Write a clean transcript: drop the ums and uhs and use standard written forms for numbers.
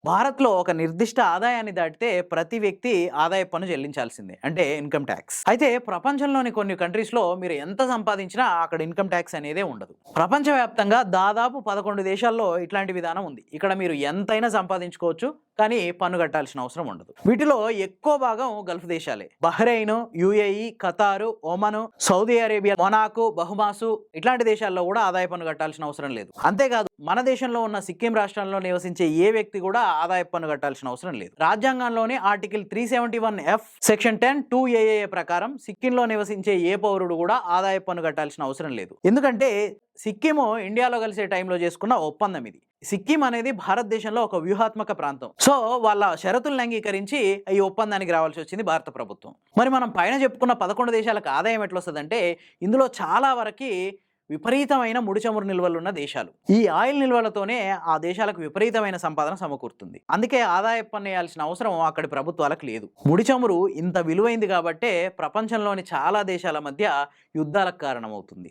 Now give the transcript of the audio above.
భారత్‌లో ఒక నిర్దిష్ట ఆదాయాన్ని దాటితే ప్రతి వ్యక్తి ఆదాయపు పన్ను చెల్లించాల్సిందే. అంటే ఇన్‌కమ్ టాక్స్. అయితే ప్రపంచంలోని కొన్ని కంట్రీస్‌లో మీరు ఎంత సంపాదించినా అక్కడ ఇన్‌కమ్ టాక్స్ అనేదే ఉండదు. ప్రపంచవ్యాప్తంగా దాదాపు 11 దేశాల్లో ఇట్లాంటి విధానం ఉంది. ఇక్కడ మీరు ఎంతైనా సంపాదించుకోవచ్చు. కానీ పన్ను కట్టాల్సిన అవసరం ఉండదు. వీటిలో ఎక్కువ భాగం గల్ఫ్ దేశాలే. Bahrain, UAE, Qatar, Oman, Saudi Arabia, Monaco, Bahamas ఇట్లాంటి దేశాల్లో కూడా ఆదాయ పన్ను కట్టాల్సిన అవసరం లేదు. అంతేకాదు మన దేశంలో ఉన్న సిక్కిం రాష్ట్రంలో నివసించే ఏ వ్యక్తి కూడా ఆదాయ పన్ను కట్టాల్సిన అవసరం లేదు. రాజ్యాంగంలోని ఆర్టికల్ 371F సెక్షన్ 10 2AA ప్రకారం సిక్కింలో నివసించే ఏ పౌరుడు కూడా ఆదాయ పన్ను కట్టాల్సిన అవసరం లేదు. ఎందుకంటే సిక్కిము ఇండియాలో కలిసే టైంలో చేసుకున్న ఒప్పందం ఇది. సిక్కిం అనేది భారతదేశంలో ఒక వ్యూహాత్మక ప్రాంతం. సో వాళ్ళ షరతులను అంగీకరించి ఈ ఒప్పందానికి రావాల్సి వచ్చింది భారత ప్రభుత్వం. మరి మనం పైన చెప్పుకున్న 11 దేశాలకు ఆదాయం ఎట్లా వస్తుందంటే ఇందులో చాలా వరకు విపరీతమైన ముడి చమురు నిల్వలు ఉన్న దేశాలు. ఈ ఆయిల్ నిల్వలతోనే ఆ దేశాలకు విపరీతమైన సంపాదన సమకూరుతుంది. అందుకే ఆదాయ పన్ను వేయాల్సిన అవసరం అక్కడి ప్రభుత్వాలకు లేదు. ముడి చమురు ఇంత విలువైంది కాబట్టే ప్రపంచంలోని చాలా దేశాల మధ్య యుద్ధాలకు కారణమవుతుంది.